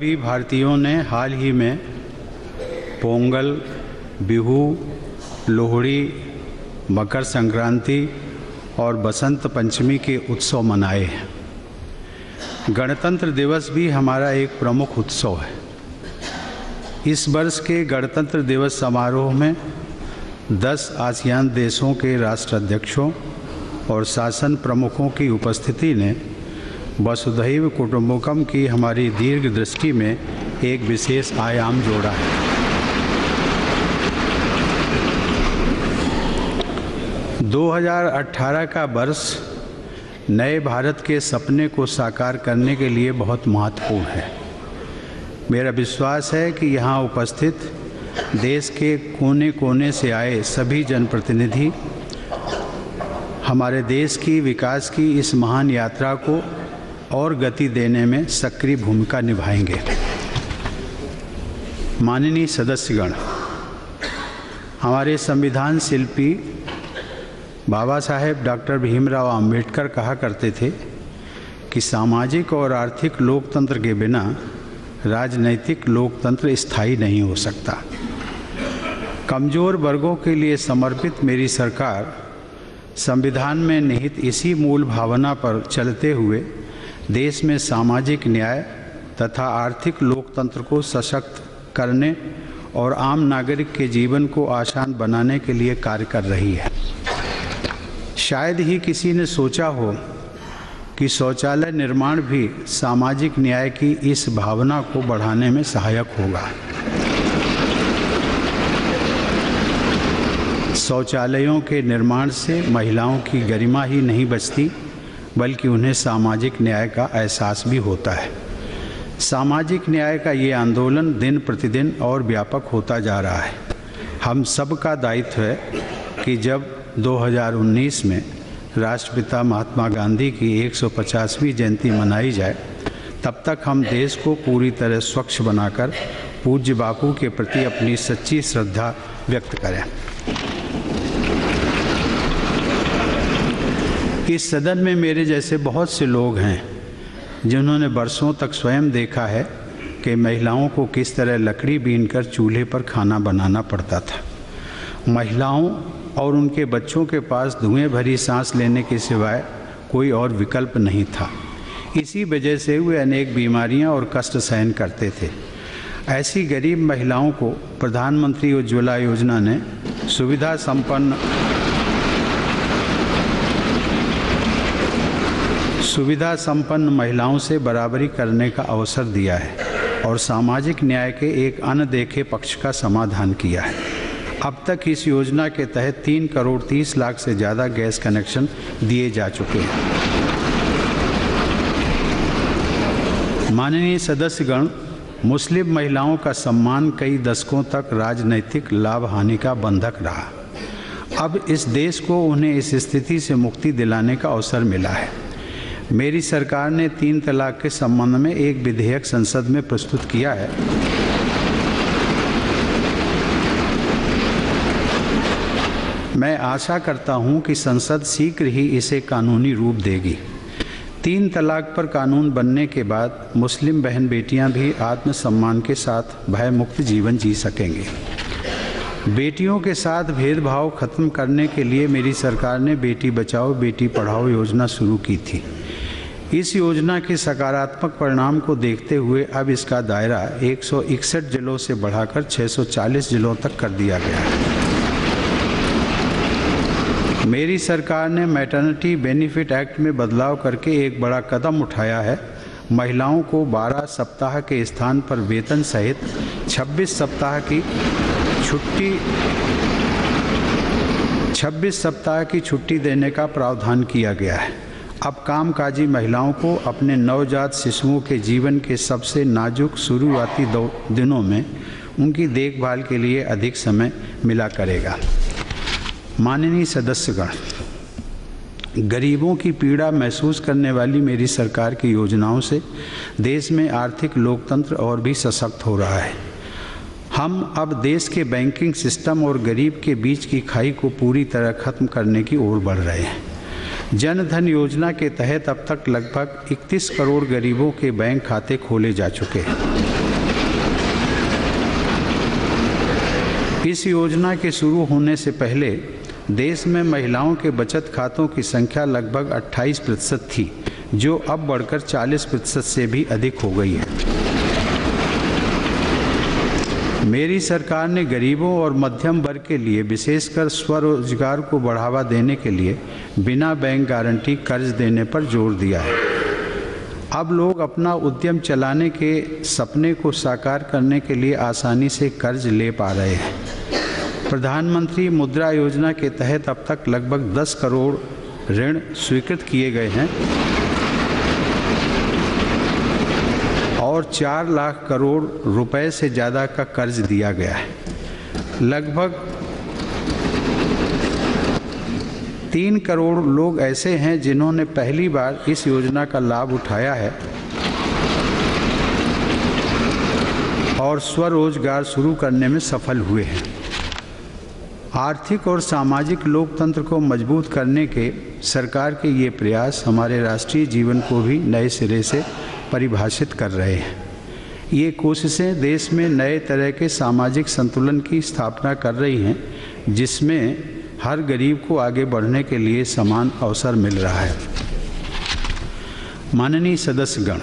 सभी भारतीयों ने हाल ही में पोंगल, बिहू, लोहड़ी, मकर संक्रांति और बसंत पंचमी के उत्सव मनाए हैं। गणतंत्र दिवस भी हमारा एक प्रमुख उत्सव है। इस वर्ष के गणतंत्र दिवस समारोह में 10 आसियान देशों के राष्ट्राध्यक्षों और शासन प्रमुखों की उपस्थिति ने वसुधैव कुटुंबकम की हमारी दीर्घ दृष्टि में एक विशेष आयाम जोड़ा है। – 2018 का वर्ष नए भारत के सपने को साकार करने के लिए बहुत महत्वपूर्ण है। मेरा विश्वास है कि यहाँ उपस्थित देश के कोने कोने से आए सभी जनप्रतिनिधि हमारे देश की विकास की इस महान यात्रा को और गति देने में सक्रिय भूमिका निभाएंगे। माननीय सदस्यगण, हमारे संविधान शिल्पी बाबा साहेब डॉक्टर भीमराव अंबेडकर कहा करते थे कि सामाजिक और आर्थिक लोकतंत्र के बिना राजनैतिक लोकतंत्र स्थायी नहीं हो सकता। कमज़ोर वर्गों के लिए समर्पित मेरी सरकार संविधान में निहित इसी मूल भावना पर चलते हुए देश में सामाजिक न्याय तथा आर्थिक लोकतंत्र को सशक्त करने और आम नागरिक के जीवन को आसान बनाने के लिए कार्य कर रही है। शायद ही किसी ने सोचा हो कि शौचालय निर्माण भी सामाजिक न्याय की इस भावना को बढ़ाने में सहायक होगा। शौचालयों के निर्माण से महिलाओं की गरिमा ही नहीं बचती, बल्कि उन्हें सामाजिक न्याय का एहसास भी होता है। सामाजिक न्याय का ये आंदोलन दिन प्रतिदिन और व्यापक होता जा रहा है। हम सब का दायित्व है कि जब 2019 में राष्ट्रपिता महात्मा गांधी की 150वीं जयंती मनाई जाए, तब तक हम देश को पूरी तरह स्वच्छ बनाकर पूज्य बापू के प्रति अपनी सच्ची श्रद्धा व्यक्त करें। इस सदन में मेरे जैसे बहुत से लोग हैं जिन्होंने वर्षों तक स्वयं देखा है कि महिलाओं को किस तरह लकड़ी बीनकर चूल्हे पर खाना बनाना पड़ता था। महिलाओं और उनके बच्चों के पास धुएं भरी सांस लेने के सिवाय कोई और विकल्प नहीं था। इसी वजह से वे अनेक बीमारियां और कष्ट सहन करते थे। ऐसी गरीब महिलाओं को प्रधानमंत्री उज्ज्वला योजना ने सुविधा संपन्न महिलाओं से बराबरी करने का अवसर दिया है और सामाजिक न्याय के एक अनदेखे पक्ष का समाधान किया है। अब तक इस योजना के तहत 3 करोड़ 30 लाख से ज़्यादा गैस कनेक्शन दिए जा चुके हैं। माननीय सदस्यगण, मुस्लिम महिलाओं का सम्मान कई दशकों तक राजनैतिक लाभ हानि का बंधक रहा। अब इस देश को उन्हें इस स्थिति से मुक्ति दिलाने का अवसर मिला है। मेरी सरकार ने 3 तलाक के संबंध में एक विधेयक संसद में प्रस्तुत किया है। मैं आशा करता हूं कि संसद शीघ्र ही इसे कानूनी रूप देगी। 3 तलाक पर कानून बनने के बाद मुस्लिम बहन बेटियां भी आत्मसम्मान के साथ भयमुक्त जीवन जी सकेंगे। बेटियों के साथ भेदभाव खत्म करने के लिए मेरी सरकार ने बेटी बचाओ बेटी पढ़ाओ योजना शुरू की थी। इस योजना के सकारात्मक परिणाम को देखते हुए अब इसका दायरा 161 जिलों से बढ़ाकर 640 जिलों तक कर दिया गया है। मेरी सरकार ने मैटरनिटी बेनिफिट एक्ट में बदलाव करके एक बड़ा कदम उठाया है। महिलाओं को 12 सप्ताह के स्थान पर वेतन सहित 26 सप्ताह की छुट्टी देने का प्रावधान किया गया है। अब कामकाजी महिलाओं को अपने नवजात शिशुओं के जीवन के सबसे नाजुक शुरुआती दिनों में उनकी देखभाल के लिए अधिक समय मिला करेगा। माननीय सदस्यगण, गरीबों की पीड़ा महसूस करने वाली मेरी सरकार की योजनाओं से देश में आर्थिक लोकतंत्र और भी सशक्त हो रहा है। हम अब देश के बैंकिंग सिस्टम और गरीब के बीच की खाई को पूरी तरह खत्म करने की ओर बढ़ रहे हैं। जन धन योजना के तहत अब तक लगभग 31 करोड़ गरीबों के बैंक खाते खोले जा चुके हैं। इस योजना के शुरू होने से पहले देश में महिलाओं के बचत खातों की संख्या लगभग 28% थी, जो अब बढ़कर 40% से भी अधिक हो गई है। मेरी सरकार ने गरीबों और मध्यम वर्ग के लिए विशेषकर स्वरोजगार को बढ़ावा देने के लिए बिना बैंक गारंटी कर्ज देने पर जोर दिया है। अब लोग अपना उद्यम चलाने के सपने को साकार करने के लिए आसानी से कर्ज ले पा रहे हैं। प्रधानमंत्री मुद्रा योजना के तहत अब तक लगभग 10 करोड़ ऋण स्वीकृत किए गए हैं और 4 लाख करोड़ रुपए से ज़्यादा का कर्ज दिया गया है। लगभग 3 करोड़ लोग ऐसे हैं जिन्होंने पहली बार इस योजना का लाभ उठाया है और स्वरोजगार शुरू करने में सफल हुए हैं। आर्थिक और सामाजिक लोकतंत्र को मजबूत करने के सरकार के ये प्रयास हमारे राष्ट्रीय जीवन को भी नए सिरे से परिभाषित कर रहे हैं। ये कोशिशें देश में नए तरह के सामाजिक संतुलन की स्थापना कर रही हैं, जिसमें हर गरीब को आगे बढ़ने के लिए समान अवसर मिल रहा है। माननीय सदस्यगण,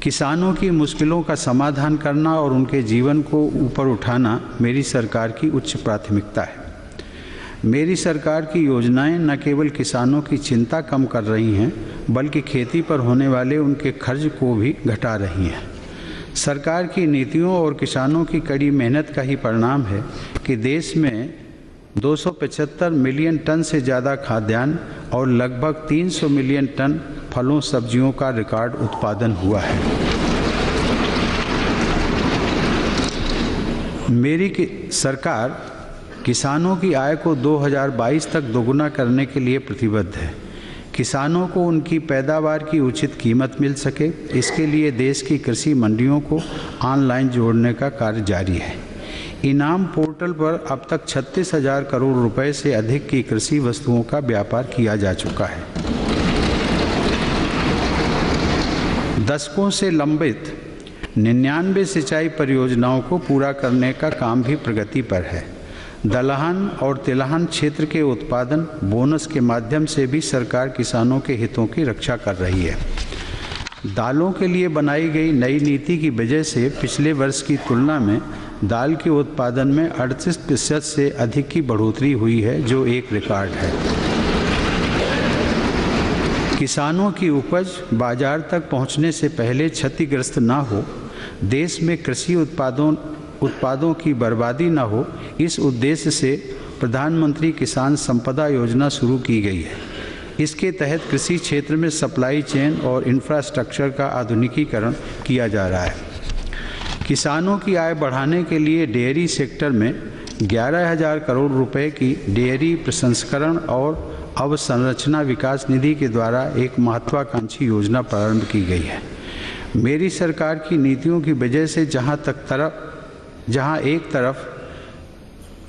किसानों की मुश्किलों का समाधान करना और उनके जीवन को ऊपर उठाना मेरी सरकार की उच्च प्राथमिकता है। मेरी सरकार की योजनाएं न केवल किसानों की चिंता कम कर रही हैं, बल्कि खेती पर होने वाले उनके खर्च को भी घटा रही हैं। सरकार की नीतियों और किसानों की कड़ी मेहनत का ही परिणाम है कि देश में 275 मिलियन टन से ज़्यादा खाद्यान्न और लगभग 300 मिलियन टन फलों सब्जियों का रिकॉर्ड उत्पादन हुआ है। मेरी सरकार किसानों की आय को 2022 तक दोगुना करने के लिए प्रतिबद्ध है। किसानों को उनकी पैदावार की उचित कीमत मिल सके, इसके लिए देश की कृषि मंडियों को ऑनलाइन जोड़ने का कार्य जारी है। इनाम पोर्टल पर अब तक 36,000 करोड़ रुपए से अधिक की कृषि वस्तुओं का व्यापार किया जा चुका है। दशकों से लंबित 99 सिंचाई परियोजनाओं को पूरा करने का काम भी प्रगति पर है। दलहन और तिलहन क्षेत्र के उत्पादन बोनस के माध्यम से भी सरकार किसानों के हितों की रक्षा कर रही है। दालों के लिए बनाई गई नई नीति की वजह से पिछले वर्ष की तुलना में दाल के उत्पादन में 38% से अधिक की बढ़ोतरी हुई है, जो एक रिकॉर्ड है। किसानों की उपज बाजार तक पहुंचने से पहले क्षतिग्रस्त न हो, देश में कृषि उत्पादों की बर्बादी न हो, इस उद्देश्य से प्रधानमंत्री किसान संपदा योजना शुरू की गई है। इसके तहत कृषि क्षेत्र में सप्लाई चेन और इंफ्रास्ट्रक्चर का आधुनिकीकरण किया जा रहा है। किसानों की आय बढ़ाने के लिए डेयरी सेक्टर में 11,000 करोड़ रुपए की डेयरी प्रसंस्करण और अवसंरचना विकास निधि के द्वारा एक महत्वाकांक्षी योजना प्रारंभ की गई है। मेरी सरकार की नीतियों की वजह से जहां एक तरफ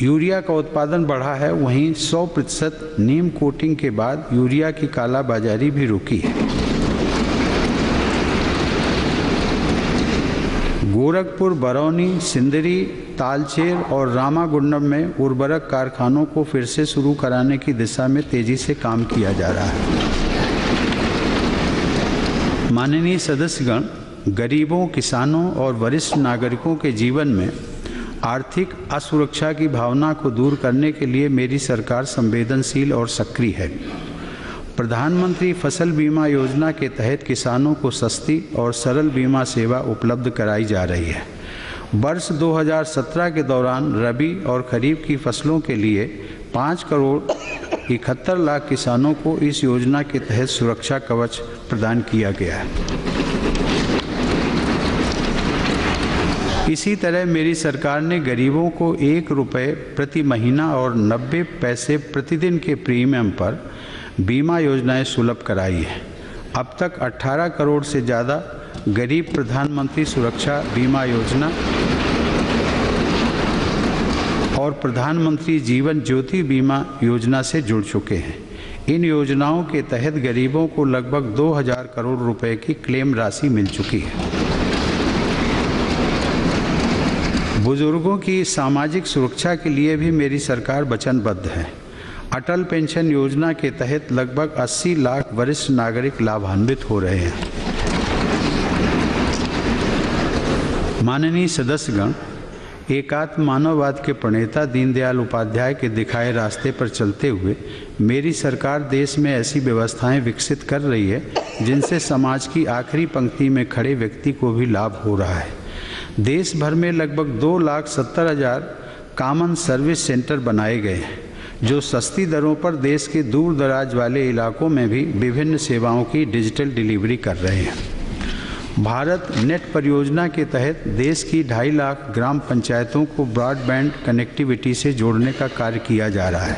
यूरिया का उत्पादन बढ़ा है, वहीं 100% नीम कोटिंग के बाद यूरिया की कालाबाजारी भी रुकी है। गोरखपुर, बरौनी, सिंदरी, तालचेर और रामागुंडम में उर्वरक कारखानों को फिर से शुरू कराने की दिशा में तेजी से काम किया जा रहा है। माननीय सदस्यगण, गरीबों, किसानों और वरिष्ठ नागरिकों के जीवन में आर्थिक असुरक्षा की भावना को दूर करने के लिए मेरी सरकार संवेदनशील और सक्रिय है। प्रधानमंत्री फसल बीमा योजना के तहत किसानों को सस्ती और सरल बीमा सेवा उपलब्ध कराई जा रही है। वर्ष 2017 के दौरान रबी और खरीफ की फसलों के लिए 5 करोड़ 71 लाख किसानों को इस योजना के तहत सुरक्षा कवच प्रदान किया गया है। इसी तरह मेरी सरकार ने गरीबों को 1 रुपये प्रति महीना और 90 पैसे प्रतिदिन के प्रीमियम पर बीमा योजनाएं सुलभ कराई है। अब तक 18 करोड़ से ज़्यादा गरीब प्रधानमंत्री सुरक्षा बीमा योजना और प्रधानमंत्री जीवन ज्योति बीमा योजना से जुड़ चुके हैं। इन योजनाओं के तहत गरीबों को लगभग 2000 करोड़ रुपए की क्लेम राशि मिल चुकी है। बुजुर्गों की सामाजिक सुरक्षा के लिए भी मेरी सरकार वचनबद्ध है। अटल पेंशन योजना के तहत लगभग 80 लाख वरिष्ठ नागरिक लाभान्वित हो रहे हैं। माननीय सदस्यगण, एकात्म मानववाद के प्रणेता दीनदयाल उपाध्याय के दिखाए रास्ते पर चलते हुए मेरी सरकार देश में ऐसी व्यवस्थाएं विकसित कर रही है जिनसे समाज की आखिरी पंक्ति में खड़े व्यक्ति को भी लाभ हो रहा है। देश भर में लगभग 2,70,000 कॉमन सर्विस सेंटर बनाए गए हैं जो सस्ती दरों पर देश के दूर दराज वाले इलाकों में भी विभिन्न सेवाओं की डिजिटल डिलीवरी कर रहे हैं। भारत नेट परियोजना के तहत देश की 2.5 लाख ग्राम पंचायतों को ब्रॉडबैंड कनेक्टिविटी से जोड़ने का कार्य किया जा रहा है।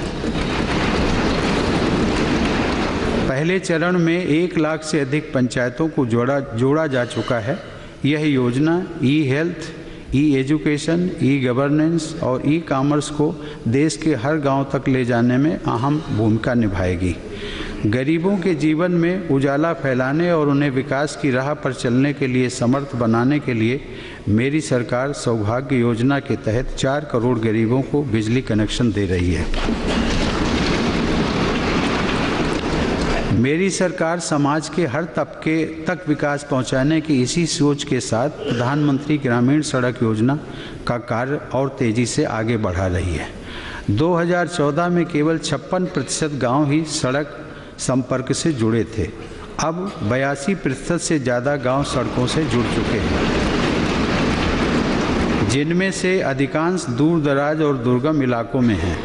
पहले चरण में 1 लाख से अधिक पंचायतों को जोड़ा जा चुका है। यह योजना ई हेल्थ, ई एजुकेशन, ई गवर्नेंस और ई कॉमर्स को देश के हर गांव तक ले जाने में अहम भूमिका निभाएगी। गरीबों के जीवन में उजाला फैलाने और उन्हें विकास की राह पर चलने के लिए समर्थ बनाने के लिए मेरी सरकार सौभाग्य योजना के तहत 4 करोड़ गरीबों को बिजली कनेक्शन दे रही है। मेरी सरकार समाज के हर तबके तक विकास पहुंचाने की इसी सोच के साथ प्रधानमंत्री ग्रामीण सड़क योजना का कार्य और तेज़ी से आगे बढ़ा रही है। 2014 में केवल 56% गाँव ही सड़क संपर्क से जुड़े थे। अब 82% से ज़्यादा गांव सड़कों से जुड़ चुके हैं, जिनमें से अधिकांश दूर दराज और दुर्गम इलाकों में हैं।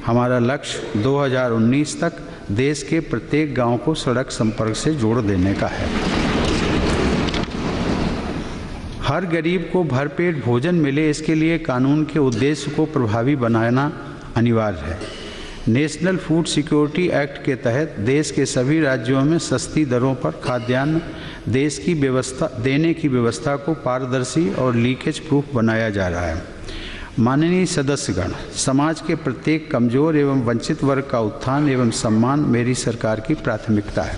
हमारा लक्ष्य 2019 तक देश के प्रत्येक गांव को सड़क संपर्क से जोड़ देने का है। हर गरीब को भरपेट भोजन मिले, इसके लिए कानून के उद्देश्य को प्रभावी बनाना अनिवार्य है। नेशनल फूड सिक्योरिटी एक्ट के तहत देश के सभी राज्यों में सस्ती दरों पर खाद्यान्न देने की व्यवस्था को पारदर्शी और लीकेज प्रूफ बनाया जा रहा है। माननीय सदस्यगण, समाज के प्रत्येक कमजोर एवं वंचित वर्ग का उत्थान एवं सम्मान मेरी सरकार की प्राथमिकता है।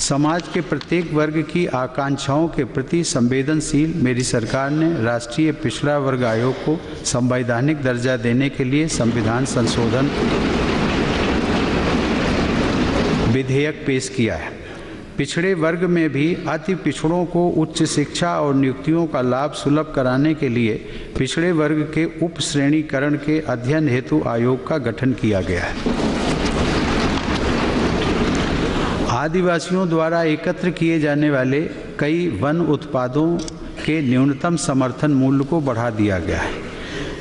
समाज के प्रत्येक वर्ग की आकांक्षाओं के प्रति संवेदनशील मेरी सरकार ने राष्ट्रीय पिछड़ा वर्ग आयोग को संवैधानिक दर्जा देने के लिए संविधान संशोधन विधेयक पेश किया है। पिछड़े वर्ग में भी अति पिछड़ों को उच्च शिक्षा और नियुक्तियों का लाभ सुलभ कराने के लिए पिछड़े वर्ग के उप श्रेणीकरण के अध्ययन हेतु आयोग का गठन किया गया है। आदिवासियों द्वारा एकत्र किए जाने वाले कई वन उत्पादों के न्यूनतम समर्थन मूल्य को बढ़ा दिया गया है।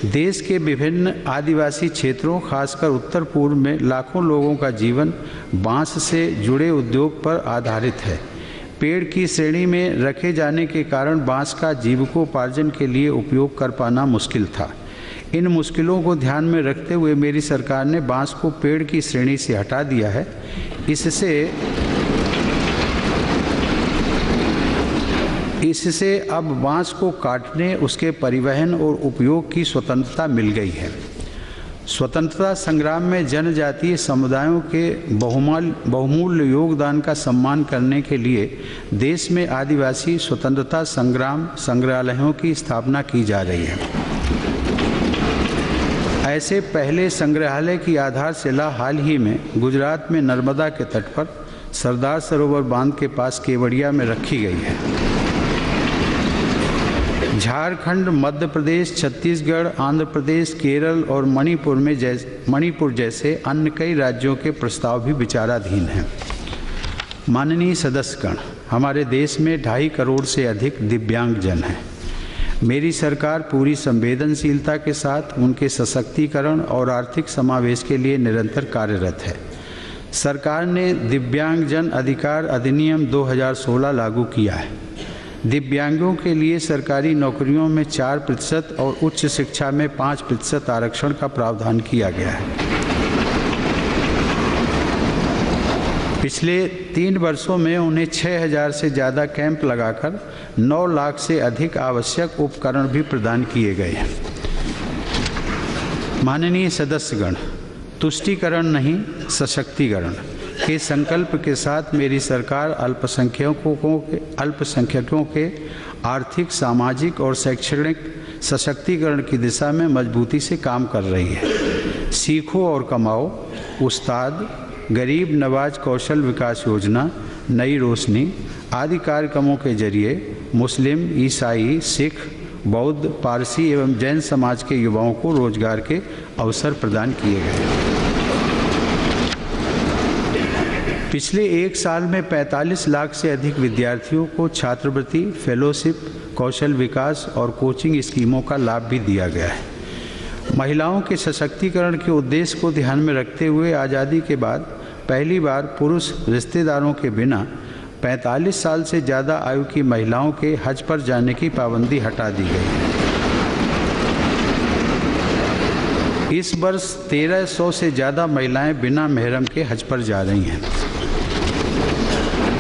देश के विभिन्न आदिवासी क्षेत्रों, खासकर उत्तर पूर्व में लाखों लोगों का जीवन बांस से जुड़े उद्योग पर आधारित है। पेड़ की श्रेणी में रखे जाने के कारण बांस का जीविकोपार्जन के लिए उपयोग कर पाना मुश्किल था। इन मुश्किलों को ध्यान में रखते हुए मेरी सरकार ने बांस को पेड़ की श्रेणी से हटा दिया है। इससे अब बांस को काटने, उसके परिवहन और उपयोग की स्वतंत्रता मिल गई है। स्वतंत्रता संग्राम में जनजातीय समुदायों के बहुमूल्य योगदान का सम्मान करने के लिए देश में आदिवासी स्वतंत्रता संग्राम संग्रहालयों की स्थापना की जा रही है। ऐसे पहले संग्रहालय की आधारशिला हाल ही में गुजरात में नर्मदा के तट पर सरदार सरोवर बांध के पास केवड़िया में रखी गई है। झारखंड, मध्य प्रदेश, छत्तीसगढ़, आंध्र प्रदेश, केरल और मणिपुर जैसे अन्य कई राज्यों के प्रस्ताव भी विचाराधीन हैं। माननीय सदस्यगण, हमारे देश में 2.5 करोड़ से अधिक दिव्यांगजन हैं। मेरी सरकार पूरी संवेदनशीलता के साथ उनके सशक्तिकरण और आर्थिक समावेश के लिए निरंतर कार्यरत है। सरकार ने दिव्यांगजन अधिकार अधिनियम 2016 लागू किया है। दिव्यांगों के लिए सरकारी नौकरियों में 4% और उच्च शिक्षा में 5% आरक्षण का प्रावधान किया गया है। पिछले 3 वर्षों में उन्हें 6,000 से ज़्यादा कैंप लगाकर 9 लाख से अधिक आवश्यक उपकरण भी प्रदान किए गए हैं। माननीय सदस्यगण, तुष्टीकरण नहीं, सशक्तिकरण। के संकल्प के साथ मेरी सरकार अल्पसंख्यकों के आर्थिक, सामाजिक और शैक्षणिक सशक्तिकरण की दिशा में मजबूती से काम कर रही है। सीखो और कमाओ, उस्ताद, गरीब नवाज कौशल विकास योजना, नई रोशनी आदि कार्यक्रमों के जरिए मुस्लिम, ईसाई, सिख, बौद्ध, पारसी एवं जैन समाज के युवाओं को रोजगार के अवसर प्रदान किए गए। पिछले एक साल में 45 लाख से अधिक विद्यार्थियों को छात्रवृत्ति, फेलोशिप, कौशल विकास और कोचिंग स्कीमों का लाभ भी दिया गया है। महिलाओं के सशक्तिकरण के उद्देश्य को ध्यान में रखते हुए आज़ादी के बाद पहली बार पुरुष रिश्तेदारों के बिना 45 साल से ज़्यादा आयु की महिलाओं के हज पर जाने की पाबंदी हटा दी गई है। इस वर्ष 1300 से ज़्यादा महिलाएं बिना महरम के हज पर जा रही हैं।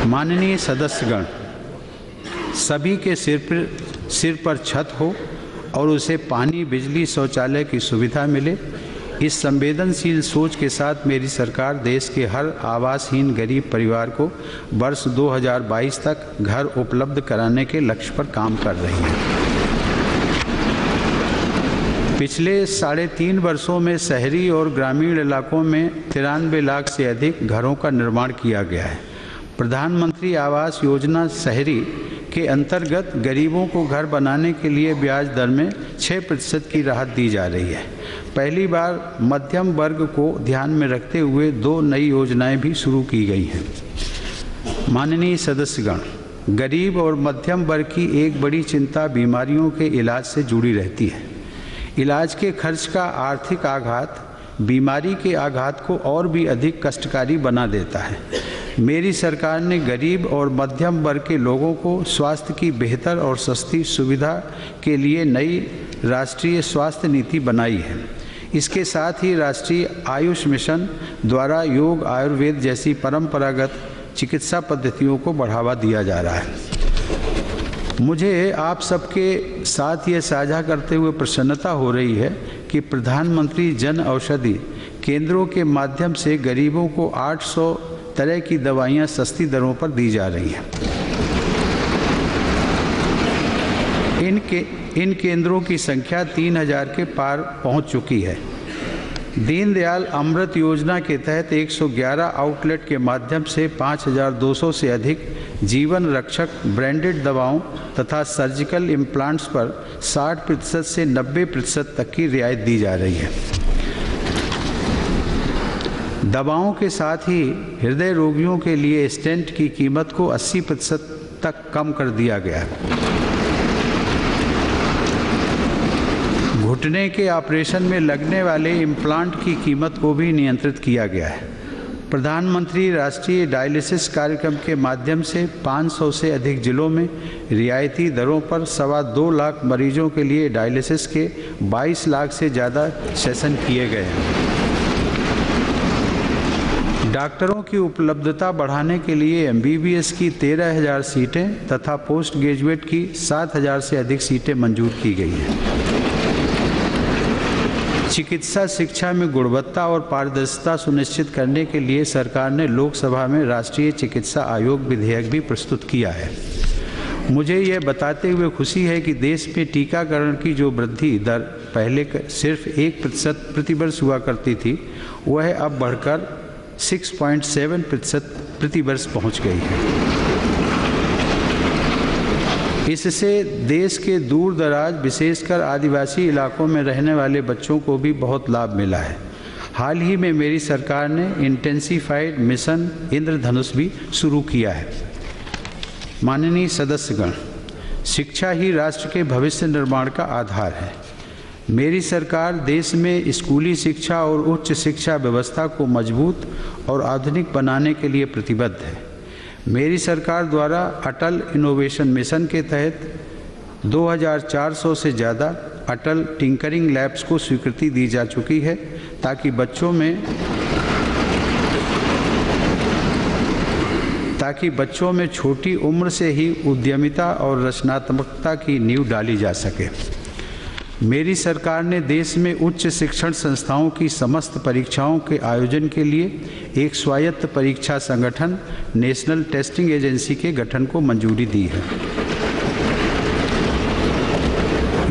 माननीय सदस्यगण, सभी के सिर पर छत हो और उसे पानी, बिजली, शौचालय की सुविधा मिले, इस संवेदनशील सोच के साथ मेरी सरकार देश के हर आवासहीन गरीब परिवार को वर्ष 2022 तक घर उपलब्ध कराने के लक्ष्य पर काम कर रही है। पिछले 3.5 वर्षों में शहरी और ग्रामीण इलाकों में 93 लाख से अधिक घरों का निर्माण किया गया है। प्रधानमंत्री आवास योजना शहरी के अंतर्गत गरीबों को घर बनाने के लिए ब्याज दर में 6% की राहत दी जा रही है। पहली बार मध्यम वर्ग को ध्यान में रखते हुए 2 नई योजनाएं भी शुरू की गई हैं। माननीय सदस्यगण, गरीब और मध्यम वर्ग की एक बड़ी चिंता बीमारियों के इलाज से जुड़ी रहती है। इलाज के खर्च का आर्थिक आघात बीमारी के आघात को और भी अधिक कष्टकारी बना देता है। मेरी सरकार ने गरीब और मध्यम वर्ग के लोगों को स्वास्थ्य की बेहतर और सस्ती सुविधा के लिए नई राष्ट्रीय स्वास्थ्य नीति बनाई है। इसके साथ ही राष्ट्रीय आयुष मिशन द्वारा योग, आयुर्वेद जैसी परंपरागत चिकित्सा पद्धतियों को बढ़ावा दिया जा रहा है। मुझे आप सबके साथ ये साझा करते हुए प्रसन्नता हो रही है कि प्रधानमंत्री जन औषधि केंद्रों के माध्यम से गरीबों को 800 तरह की दवाइयाँ सस्ती दरों पर दी जा रही हैं। इन केंद्रों की संख्या 3000 के पार पहुंच चुकी है। दीनदयाल अमृत योजना के तहत 111 आउटलेट के माध्यम से 5200 से अधिक जीवन रक्षक ब्रांडेड दवाओं तथा सर्जिकल इम्प्लांट्स पर 60% से 90% तक की रियायत दी जा रही है। दवाओं के साथ ही हृदय रोगियों के लिए स्टेंट की कीमत को 80% तक कम कर दिया गया है। घुटने के ऑपरेशन में लगने वाले इम्प्लांट की कीमत को भी नियंत्रित किया गया है। प्रधानमंत्री राष्ट्रीय डायलिसिस कार्यक्रम के माध्यम से 500 से अधिक जिलों में रियायती दरों पर 2.25 लाख मरीजों के लिए डायलिसिस के 22 लाख से ज़्यादा सेशन किए गए हैं। डॉक्टरों की उपलब्धता बढ़ाने के लिए MBBS की 13,000 सीटें तथा पोस्ट ग्रेजुएट की 7,000 से अधिक सीटें मंजूर की गई हैं। चिकित्सा शिक्षा में गुणवत्ता और पारदर्शिता सुनिश्चित करने के लिए सरकार ने लोकसभा में राष्ट्रीय चिकित्सा आयोग विधेयक भी प्रस्तुत किया है। मुझे यह बताते हुए खुशी है कि देश में टीकाकरण की जो वृद्धि दर पहले सिर्फ 1% प्रतिवर्ष हुआ करती थी, वह अब बढ़कर 6.7% प्रतिवर्ष पहुँच गई है। इससे देश के दूर दराज विशेषकर आदिवासी इलाकों में रहने वाले बच्चों को भी बहुत लाभ मिला है। हाल ही में मेरी सरकार ने इंटेंसिफाइड मिशन इंद्रधनुष भी शुरू किया है। माननीय सदस्यगण, शिक्षा ही राष्ट्र के भविष्य निर्माण का आधार है। मेरी सरकार देश में स्कूली शिक्षा और उच्च शिक्षा व्यवस्था को मजबूत और आधुनिक बनाने के लिए प्रतिबद्ध है। मेरी सरकार द्वारा अटल इनोवेशन मिशन के तहत 2400 से ज़्यादा अटल टिंकरिंग लैब्स को स्वीकृति दी जा चुकी है ताकि बच्चों में छोटी उम्र से ही उद्यमिता और रचनात्मकता की नींव डाली जा सके। मेरी सरकार ने देश में उच्च शिक्षण संस्थाओं की समस्त परीक्षाओं के आयोजन के लिए एक स्वायत्त परीक्षा संगठन नेशनल टेस्टिंग एजेंसी के गठन को मंजूरी दी है।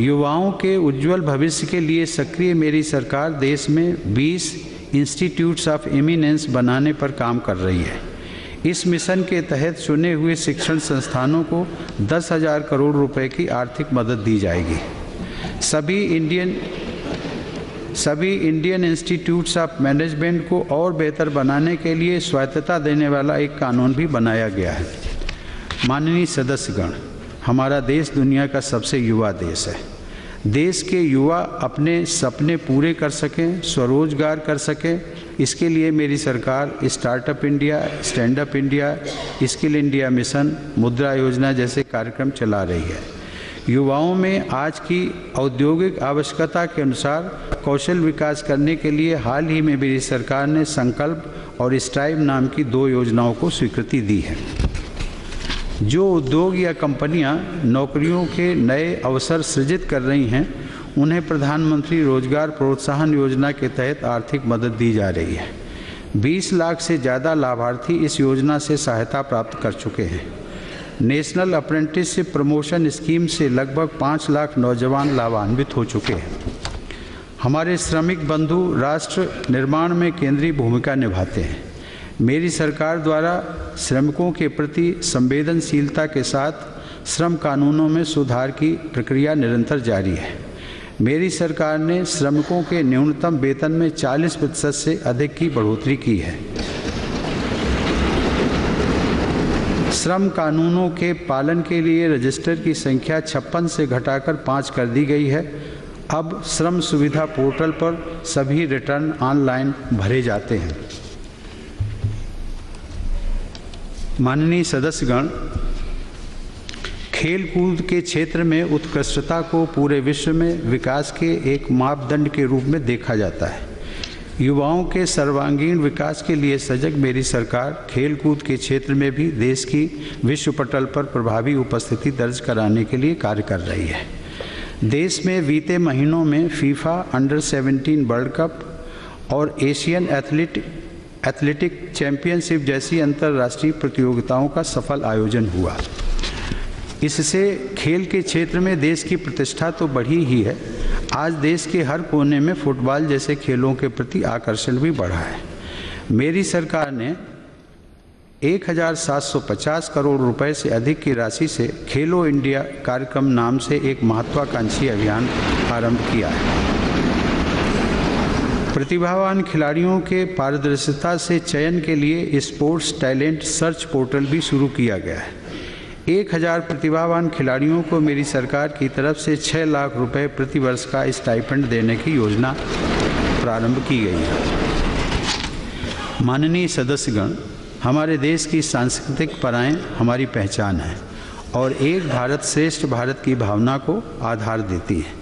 युवाओं के उज्जवल भविष्य के लिए सक्रिय मेरी सरकार देश में 20 इंस्टीट्यूट्स ऑफ एमिनेंस बनाने पर काम कर रही है। इस मिशन के तहत चुने हुए शिक्षण संस्थानों को 10,000 करोड़ रुपए की आर्थिक मदद दी जाएगी। सभी इंडियन इंस्टीट्यूट्स ऑफ मैनेजमेंट को और बेहतर बनाने के लिए स्वायत्तता देने वाला एक कानून भी बनाया गया है। माननीय सदस्यगण, हमारा देश दुनिया का सबसे युवा देश है। देश के युवा अपने सपने पूरे कर सकें, स्वरोजगार कर सकें, इसके लिए मेरी सरकार startup India, stand up India, skill India mission, मुद्रा योजना जैसे कार्यक्रम चला रही है। युवाओं में आज की औद्योगिक आवश्यकता के अनुसार कौशल विकास करने के लिए हाल ही में मेरी सरकार ने संकल्प और स्ट्राइव नाम की 2 योजनाओं को स्वीकृति दी है। जो उद्योग या कंपनियां नौकरियों के नए अवसर सृजित कर रही हैं, उन्हें प्रधानमंत्री रोजगार प्रोत्साहन योजना के तहत आर्थिक मदद दी जा रही है। 20 लाख से ज़्यादा लाभार्थी इस योजना से सहायता प्राप्त कर चुके हैं। नेशनल अप्रेंटिसशिप प्रमोशन स्कीम से लगभग 5 लाख नौजवान लाभान्वित हो चुके हैं। हमारे श्रमिक बंधु राष्ट्र निर्माण में केंद्रीय भूमिका निभाते हैं। मेरी सरकार द्वारा श्रमिकों के प्रति संवेदनशीलता के साथ श्रम कानूनों में सुधार की प्रक्रिया निरंतर जारी है। मेरी सरकार ने श्रमिकों के न्यूनतम वेतन में 40% से अधिक की बढ़ोतरी की है। श्रम कानूनों के पालन के लिए रजिस्टर की संख्या 56 से घटाकर 5 कर दी गई है। अब श्रम सुविधा पोर्टल पर सभी रिटर्न ऑनलाइन भरे जाते हैं। माननीय सदस्यगण, खेल कूद के क्षेत्र में उत्कृष्टता को पूरे विश्व में विकास के एक मापदंड के रूप में देखा जाता है। युवाओं के सर्वांगीण विकास के लिए सजग मेरी सरकार खेल कूद के क्षेत्र में भी देश की विश्व पटल पर प्रभावी उपस्थिति दर्ज कराने के लिए कार्य कर रही है। देश में बीते महीनों में फीफा अंडर 17 वर्ल्ड कप और एशियन एथलेटिक चैंपियनशिप जैसी अंतर्राष्ट्रीय प्रतियोगिताओं का सफल आयोजन हुआ। इससे खेल के क्षेत्र में देश की प्रतिष्ठा तो बढ़ी ही है, आज देश के हर कोने में फुटबॉल जैसे खेलों के प्रति आकर्षण भी बढ़ा है। मेरी सरकार ने 1,750 करोड़ रुपए से अधिक की राशि से खेलो इंडिया कार्यक्रम नाम से एक महत्वाकांक्षी अभियान आरंभ किया है। प्रतिभावान खिलाड़ियों के पारदर्शिता से चयन के लिए स्पोर्ट्स टैलेंट सर्च पोर्टल भी शुरू किया गया है। 1,000 प्रतिभावान खिलाड़ियों को मेरी सरकार की तरफ से 6 लाख रुपए प्रति वर्ष का स्टाइपेंड देने की योजना प्रारंभ की गई है। माननीय सदस्यगण, हमारे देश की सांस्कृतिक परंपराएं हमारी पहचान है और एक भारत श्रेष्ठ भारत की भावना को आधार देती है।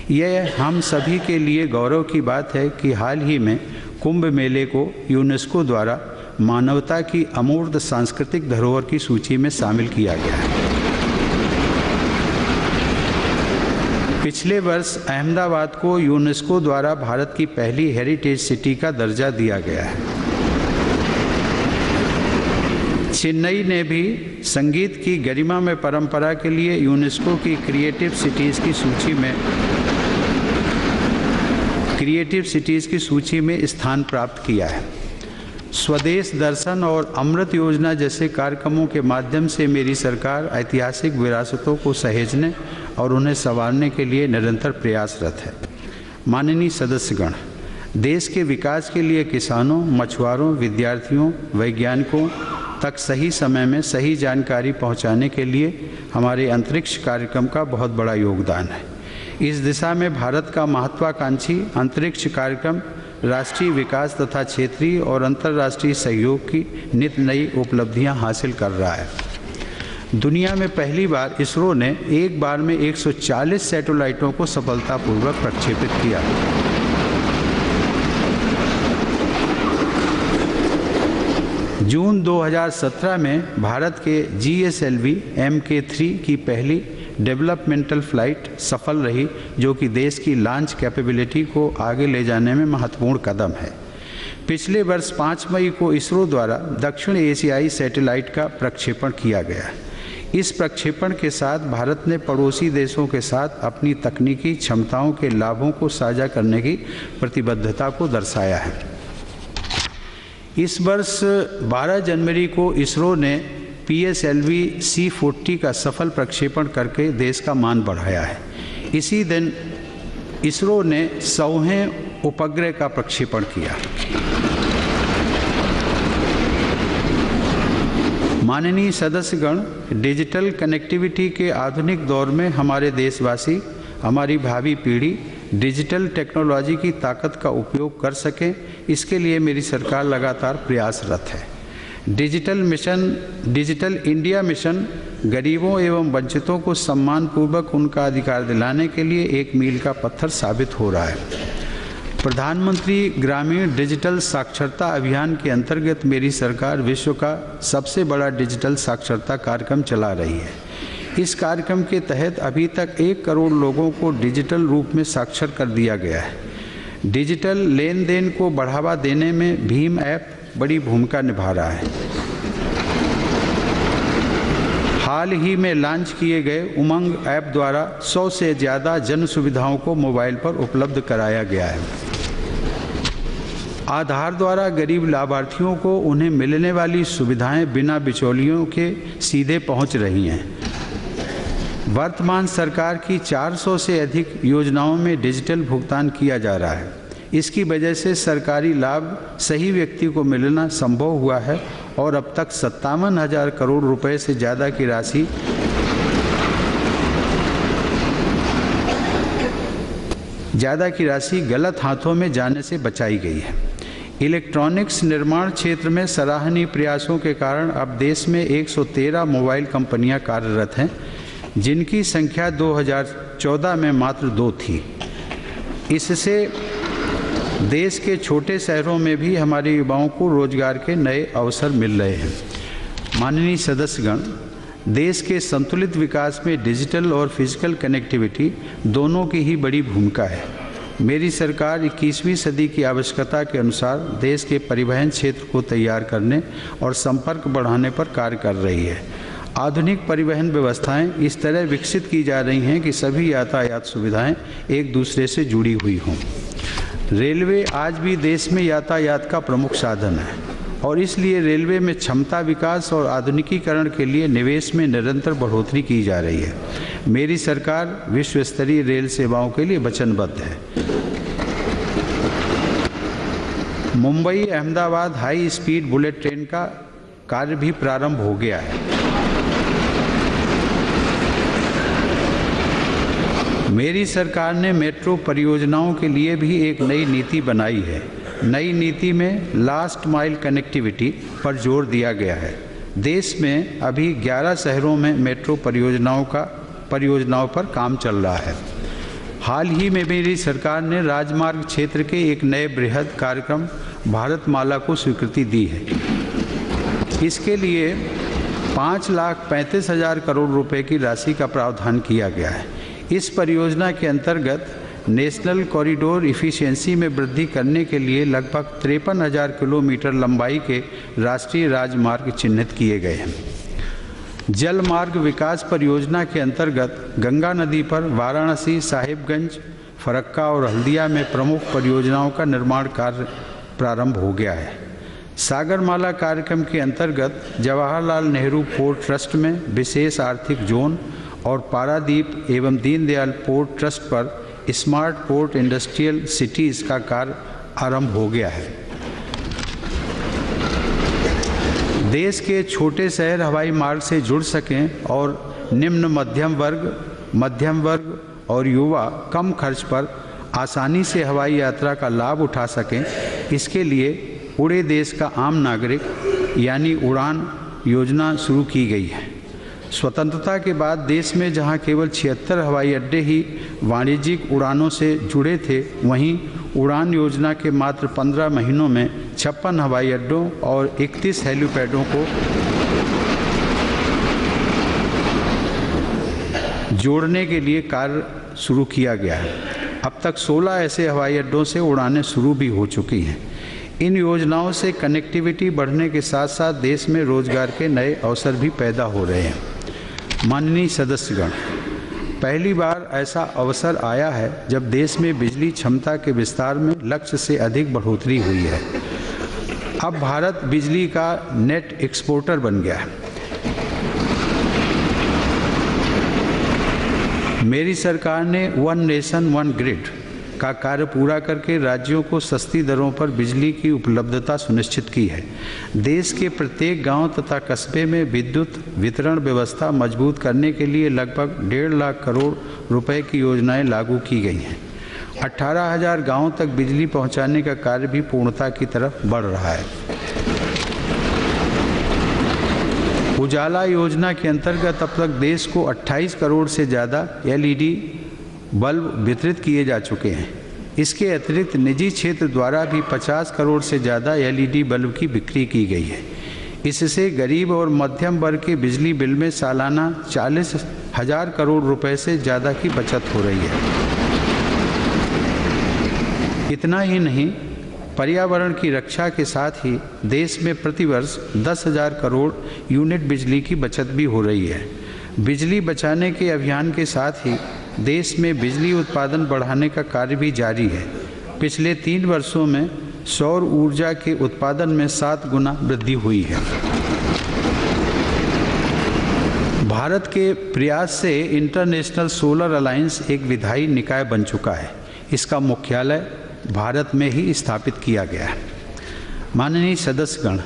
यह हम सभी के लिए गौरव की बात है कि हाल ही में कुंभ मेले को यूनेस्को द्वारा मानवता की अमूर्त सांस्कृतिक धरोहर की सूची में शामिल किया गया है। पिछले वर्ष अहमदाबाद को यूनेस्को द्वारा भारत की पहली हेरिटेज सिटी का दर्जा दिया गया है। चेन्नई ने भी संगीत की गरिमा में परंपरा के लिए यूनेस्को की क्रिएटिव सिटीज़ की सूची में स्थान प्राप्त किया है। स्वदेश दर्शन और अमृत योजना जैसे कार्यक्रमों के माध्यम से मेरी सरकार ऐतिहासिक विरासतों को सहेजने और उन्हें संवारने के लिए निरंतर प्रयासरत है। माननीय सदस्यगण, देश के विकास के लिए किसानों, मछुआरों, विद्यार्थियों, वैज्ञानिकों तक सही समय में सही जानकारी पहुंचाने के लिए हमारे अंतरिक्ष कार्यक्रम का बहुत बड़ा योगदान है। इस दिशा में भारत का महत्वाकांक्षी अंतरिक्ष कार्यक्रम राष्ट्रीय विकास तथा क्षेत्रीय और अंतर्राष्ट्रीय सहयोग की नित नई उपलब्धियां हासिल कर रहा है। दुनिया में पहली बार इसरो ने एक बार में 140 सैटेलाइटों को सफलतापूर्वक प्रक्षेपित किया। जून 2017 में भारत के GSLV Mk3 की पहली डेवलपमेंटल फ्लाइट सफल रही, जो कि देश की लॉन्च कैपेबिलिटी को आगे ले जाने में महत्वपूर्ण कदम है। पिछले वर्ष 5 मई को इसरो द्वारा दक्षिण एशियाई सैटेलाइट का प्रक्षेपण किया गया। इस प्रक्षेपण के साथ भारत ने पड़ोसी देशों के साथ अपनी तकनीकी क्षमताओं के लाभों को साझा करने की प्रतिबद्धता को दर्शाया है। इस वर्ष 12 जनवरी को इसरो ने PSLV C40 का सफल प्रक्षेपण करके देश का मान बढ़ाया है। इसी दिन इसरो ने 100वें उपग्रह का प्रक्षेपण किया। माननीय सदस्यगण, डिजिटल कनेक्टिविटी के आधुनिक दौर में हमारे देशवासी, हमारी भावी पीढ़ी डिजिटल टेक्नोलॉजी की ताकत का उपयोग कर सकें, इसके लिए मेरी सरकार लगातार प्रयासरत है। डिजिटल इंडिया मिशन गरीबों एवं वंचितों को सम्मानपूर्वक उनका अधिकार दिलाने के लिए एक मील का पत्थर साबित हो रहा है। प्रधानमंत्री ग्रामीण डिजिटल साक्षरता अभियान के अंतर्गत मेरी सरकार विश्व का सबसे बड़ा डिजिटल साक्षरता कार्यक्रम चला रही है। इस कार्यक्रम के तहत अभी तक 1 करोड़ लोगों को डिजिटल रूप में साक्षर कर दिया गया है। डिजिटल लेन देन को बढ़ावा देने में भीम ऐप बड़ी भूमिका निभा रहा है। हाल ही में लॉन्च किए गए उमंग ऐप द्वारा 100 से ज़्यादा जन सुविधाओं को मोबाइल पर उपलब्ध कराया गया है। आधार द्वारा गरीब लाभार्थियों को उन्हें मिलने वाली सुविधाएं बिना बिचौलियों के सीधे पहुंच रही हैं। वर्तमान सरकार की 400 से अधिक योजनाओं में डिजिटल भुगतान किया जा रहा है। इसकी वजह से सरकारी लाभ सही व्यक्ति को मिलना संभव हुआ है और अब तक 57,000 करोड़ रुपए से ज़्यादा की राशि गलत हाथों में जाने से बचाई गई है। इलेक्ट्रॉनिक्स निर्माण क्षेत्र में सराहनीय प्रयासों के कारण अब देश में 113 मोबाइल कंपनियां कार्यरत हैं, जिनकी संख्या 2014 में मात्र 2 थी। इससे देश के छोटे शहरों में भी हमारे युवाओं को रोजगार के नए अवसर मिल रहे हैं। माननीय सदस्यगण, देश के संतुलित विकास में डिजिटल और फिजिकल कनेक्टिविटी दोनों की ही बड़ी भूमिका है। मेरी सरकार 21वीं सदी की आवश्यकता के अनुसार देश के परिवहन क्षेत्र को तैयार करने और संपर्क बढ़ाने पर कार्य कर रही है। आधुनिक परिवहन व्यवस्थाएं इस तरह विकसित की जा रही हैं कि सभी यातायात सुविधाएं एक दूसरे से जुड़ी हुई हों। रेलवे आज भी देश में यातायात का प्रमुख साधन है और इसलिए रेलवे में क्षमता विकास और आधुनिकीकरण के लिए निवेश में निरंतर बढ़ोतरी की जा रही है। मेरी सरकार विश्व स्तरीय रेल सेवाओं के लिए वचनबद्ध है। Mumbai Ahmedabad high speed bullet train का कार्य भी प्रारंभ हो गया है। मेरी सरकार ने मेट्रो परियोजनाओं के लिए भी एक नई नीति बनाई है। नई नीति में लास्ट माइल कनेक्टिविटी पर जोर दिया गया है। देश में अभी 11 शहरों में मेट्रो परियोजनाओं पर काम चल रहा है। हाल ही में मेरी सरकार ने राजमार्ग क्षेत्र के एक नए बृहद कार्यक्रम भारतमाला को स्वीकृति दी है। इसके लिए 5,35,000 करोड़ रुपए की राशि का प्रावधान किया गया है। इस परियोजना के अंतर्गत नेशनल कॉरिडोर इफ़िशियंसी में वृद्धि करने के लिए लगभग 53,000 किलोमीटर लंबाई के राष्ट्रीय राजमार्ग चिन्हित किए गए हैं। जल मार्ग विकास परियोजना के अंतर्गत गंगा नदी पर वाराणसी, साहिबगंज, फरक्का और हल्दिया में प्रमुख परियोजनाओं का निर्माण कार्य प्रारंभ हो गया है। सागरमाला कार्यक्रम के अंतर्गत जवाहरलाल नेहरू पोर्ट ट्रस्ट में विशेष आर्थिक जोन और पारादीप एवं दीनदयाल पोर्ट ट्रस्ट पर स्मार्ट पोर्ट इंडस्ट्रियल सिटीज़ का कार्य आरंभ हो गया है। देश के छोटे शहर हवाई मार्ग से जुड़ सकें और निम्न मध्यम वर्ग और युवा कम खर्च पर आसानी से हवाई यात्रा का लाभ उठा सकें, इसके लिए उड़े देश का आम नागरिक यानी उड़ान योजना शुरू की गई है। स्वतंत्रता के बाद देश में जहां केवल 76 हवाई अड्डे ही वाणिज्यिक उड़ानों से जुड़े थे, वहीं उड़ान योजना के मात्र 15 महीनों में 56 हवाई अड्डों और 31 हेलीपैडों को जोड़ने के लिए कार्य शुरू किया गया है। अब तक 16 ऐसे हवाई अड्डों से उड़ानें शुरू भी हो चुकी हैं। इन योजनाओं से कनेक्टिविटी बढ़ने के साथ साथ देश में रोजगार के नए अवसर भी पैदा हो रहे हैं। माननीय सदस्यगण, पहली बार ऐसा अवसर आया है जब देश में बिजली क्षमता के विस्तार में लक्ष्य से अधिक बढ़ोतरी हुई है। अब भारत बिजली का नेट एक्सपोर्टर बन गया है। मेरी सरकार ने वन नेशन वन ग्रिड का कार्य पूरा करके राज्यों को सस्ती दरों पर बिजली की उपलब्धता सुनिश्चित की है। देश के प्रत्येक गांव तथा कस्बे में विद्युत वितरण व्यवस्था मजबूत करने के लिए लगभग 1.5 लाख करोड़ रुपए की योजनाएं लागू की गई हैं। 18,000 गांवों तक बिजली पहुंचाने का कार्य भी पूर्णता की तरफ बढ़ रहा है। उजाला योजना के अंतर्गत अब तक देश को 28 करोड़ से ज़्यादा LED बल्ब वितरित किए जा चुके हैं। इसके अतिरिक्त निजी क्षेत्र द्वारा भी 50 करोड़ से ज़्यादा LED बल्ब की बिक्री की गई है। इससे गरीब और मध्यम वर्ग के बिजली बिल में सालाना 40,000 करोड़ रुपए से ज़्यादा की बचत हो रही है। इतना ही नहीं, पर्यावरण की रक्षा के साथ ही देश में प्रतिवर्ष 10,000 करोड़ यूनिट बिजली की बचत भी हो रही है। बिजली बचाने के अभियान के साथ ही देश में बिजली उत्पादन बढ़ाने का कार्य भी जारी है। पिछले 3 वर्षों में सौर ऊर्जा के उत्पादन में 7 गुना वृद्धि हुई है। भारत के प्रयास से इंटरनेशनल सोलर अलायंस एक विधायी निकाय बन चुका है। इसका मुख्यालय भारत में ही स्थापित किया गया है। माननीय सदस्यगण,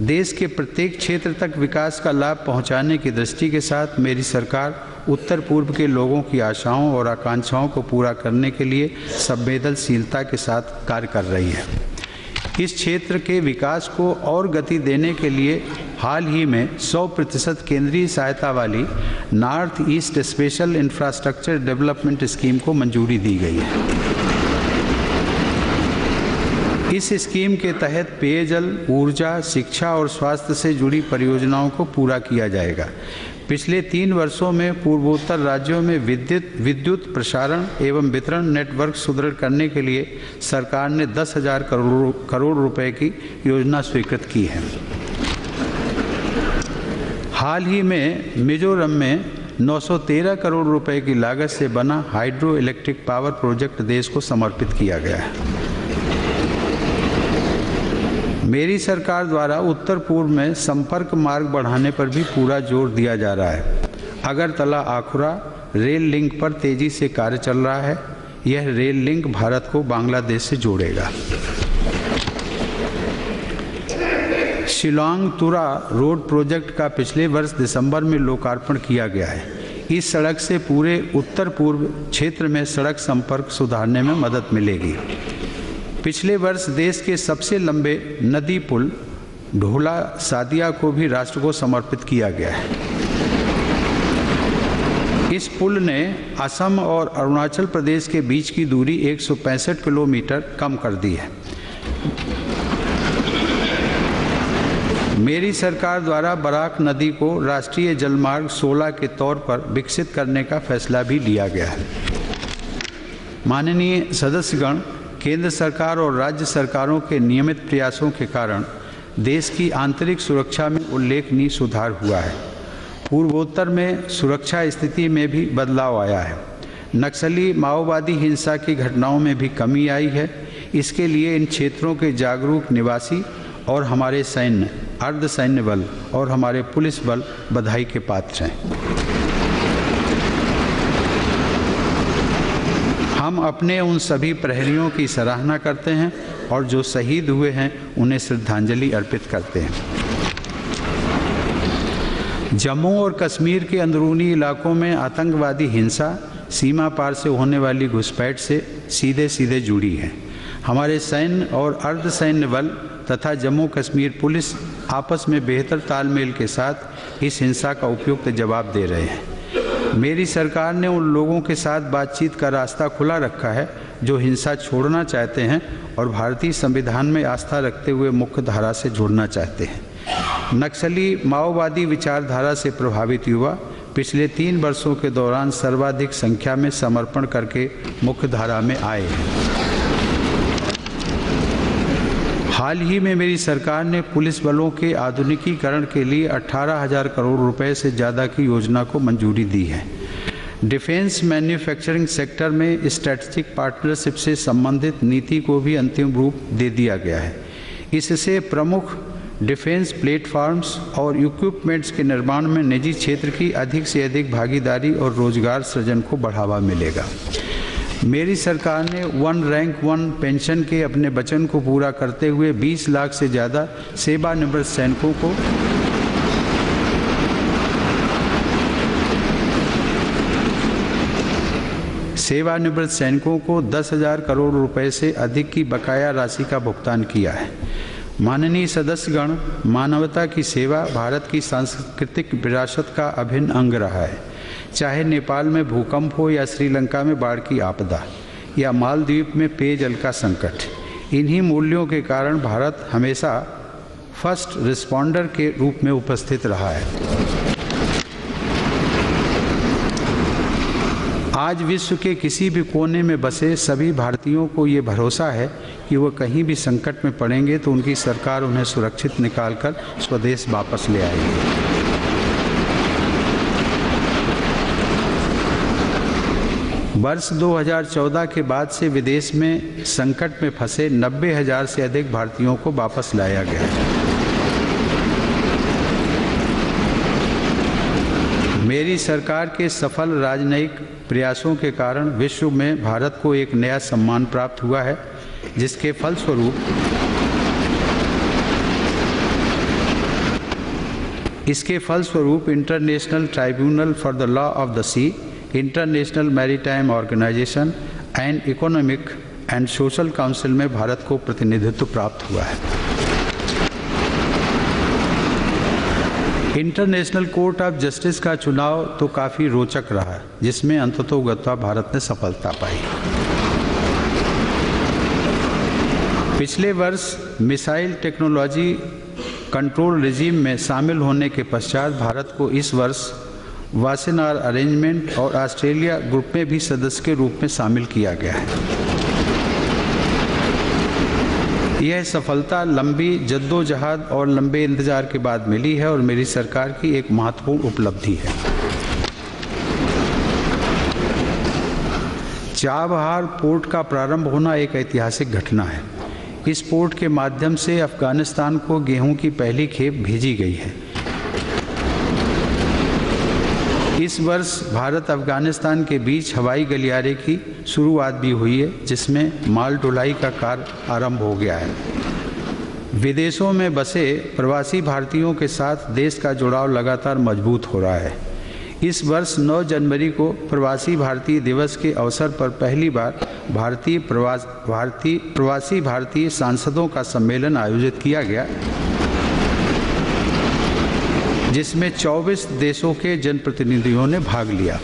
देश के प्रत्येक क्षेत्र तक विकास का लाभ पहुंचाने की दृष्टि के साथ मेरी सरकार उत्तर पूर्व के लोगों की आशाओं और आकांक्षाओं को पूरा करने के लिए संवेदनशीलता के साथ कार्य कर रही है। इस क्षेत्र के विकास को और गति देने के लिए हाल ही में 100% केंद्रीय सहायता वाली north east special infrastructure development scheme को मंजूरी दी गई है। इस स्कीम के तहत पेयजल, ऊर्जा, शिक्षा और स्वास्थ्य से जुड़ी परियोजनाओं को पूरा किया जाएगा। पिछले 3 वर्षों में पूर्वोत्तर राज्यों में विद्युत प्रसारण एवं वितरण नेटवर्क सुदृढ़ करने के लिए सरकार ने 10,000 करोड़ रुपए की योजना स्वीकृत की है। हाल ही में मिजोरम में 913 करोड़ रुपए की लागत से बना हाइड्रो इलेक्ट्रिक पावर प्रोजेक्ट देश को समर्पित किया गया है। मेरी सरकार द्वारा उत्तर पूर्व में संपर्क मार्ग बढ़ाने पर भी पूरा जोर दिया जा रहा है। अगरतला आखुरा रेल लिंक पर तेजी से कार्य चल रहा है। यह रेल लिंक भारत को बांग्लादेश से जोड़ेगा। शिलांग तुरा रोड प्रोजेक्ट का पिछले वर्ष दिसंबर में लोकार्पण किया गया है। इस सड़क से पूरे उत्तर पूर्व क्षेत्र में सड़क संपर्क सुधारने में मदद मिलेगी। पिछले वर्ष देश के सबसे लंबे नदी पुल ढोला सादिया को भी राष्ट्र को समर्पित किया गया है। इस पुल ने असम और अरुणाचल प्रदेश के बीच की दूरी 165 किलोमीटर कम कर दी है। मेरी सरकार द्वारा बराक नदी को राष्ट्रीय जलमार्ग 16 के तौर पर विकसित करने का फैसला भी लिया गया है। माननीय सदस्यगण, केंद्र सरकार और राज्य सरकारों के नियमित प्रयासों के कारण देश की आंतरिक सुरक्षा में उल्लेखनीय सुधार हुआ है। पूर्वोत्तर में सुरक्षा स्थिति में भी बदलाव आया है। नक्सली माओवादी हिंसा की घटनाओं में भी कमी आई है। इसके लिए इन क्षेत्रों के जागरूक निवासी और हमारे सैन्य, अर्धसैन्य बल और हमारे पुलिस बल बधाई के पात्र हैं। हम अपने उन सभी प्रहरियों की सराहना करते हैं और जो शहीद हुए हैं उन्हें श्रद्धांजलि अर्पित करते हैं। जम्मू और कश्मीर के अंदरूनी इलाकों में आतंकवादी हिंसा सीमा पार से होने वाली घुसपैठ से सीधे जुड़ी है। हमारे सैन्य और अर्धसैन्य बल तथा जम्मू कश्मीर पुलिस आपस में बेहतर तालमेल के साथ इस हिंसा का उपयुक्त जवाब दे रहे हैं। मेरी सरकार ने उन लोगों के साथ बातचीत का रास्ता खुला रखा है जो हिंसा छोड़ना चाहते हैं और भारतीय संविधान में आस्था रखते हुए मुख्य धारा से जुड़ना चाहते हैं। नक्सली माओवादी विचारधारा से प्रभावित युवा पिछले 3 वर्षों के दौरान सर्वाधिक संख्या में समर्पण करके मुख्य धारा में आए हैं। हाल ही में मेरी सरकार ने पुलिस बलों के आधुनिकीकरण के लिए 18,000 करोड़ रुपए से ज़्यादा की योजना को मंजूरी दी है। डिफेंस मैन्युफैक्चरिंग सेक्टर में स्ट्रैटेजिक पार्टनरशिप से संबंधित नीति को भी अंतिम रूप दे दिया गया है। इससे प्रमुख डिफेंस प्लेटफॉर्म्स और इक्विपमेंट्स के निर्माण में निजी क्षेत्र की अधिक से अधिक भागीदारी और रोजगार सृजन को बढ़ावा मिलेगा। मेरी सरकार ने वन रैंक वन पेंशन के अपने वचन को पूरा करते हुए 20 लाख से ज़्यादा सेवानिवृत्त सैनिकों को 10,000 करोड़ रुपए से अधिक की बकाया राशि का भुगतान किया है। माननीय सदस्यगण, मानवता की सेवा भारत की सांस्कृतिक विरासत का अभिन्न अंग रहा है। चाहे नेपाल में भूकंप हो या श्रीलंका में बाढ़ की आपदा या मालदीव में पेयजल का संकट, इन्हीं मूल्यों के कारण भारत हमेशा फर्स्ट रिस्पॉन्डर के रूप में उपस्थित रहा है। आज विश्व के किसी भी कोने में बसे सभी भारतीयों को ये भरोसा है कि वह कहीं भी संकट में पड़ेंगे तो उनकी सरकार उन्हें सुरक्षित निकालकर स्वदेश वापस ले आएगी। वर्ष 2014 के बाद से विदेश में संकट में फंसे 90,000 से अधिक भारतीयों को वापस लाया गया है। मेरी सरकार के सफल राजनयिक प्रयासों के कारण विश्व में भारत को एक नया सम्मान प्राप्त हुआ है, जिसके फलस्वरूप International Tribunal for the Law of the Sea, International Maritime Organization and Economic and Social Council में भारत को प्रतिनिधित्व प्राप्त हुआ है। इंटरनेशनल कोर्ट ऑफ जस्टिस का चुनाव तो काफ़ी रोचक रहा, जिसमें अंततोगत्वा भारत ने सफलता पाई। पिछले वर्ष मिसाइल टेक्नोलॉजी कंट्रोल रिजीम में शामिल होने के पश्चात भारत को इस वर्ष वासेनार अरेंजमेंट और ऑस्ट्रेलिया ग्रुप में भी सदस्य के रूप में शामिल किया गया है। यह सफलता लंबी जद्दोजहद और लंबे इंतजार के बाद मिली है और मेरी सरकार की एक महत्वपूर्ण उपलब्धि है। चाबहार पोर्ट का प्रारंभ होना एक ऐतिहासिक घटना है। इस पोर्ट के माध्यम से अफगानिस्तान को गेहूं की पहली खेप भेजी गई है। इस वर्ष भारत अफगानिस्तान के बीच हवाई गलियारे की शुरुआत भी हुई है, जिसमें माल ढुलाई का कार्य आरंभ हो गया है। विदेशों में बसे प्रवासी भारतीयों के साथ देश का जुड़ाव लगातार मजबूत हो रहा है। इस वर्ष 9 जनवरी को प्रवासी भारतीय दिवस के अवसर पर पहली बार प्रवासी भारतीय सांसदों का सम्मेलन आयोजित किया गया, जिसमें 24 देशों के जनप्रतिनिधियों ने भाग लिया।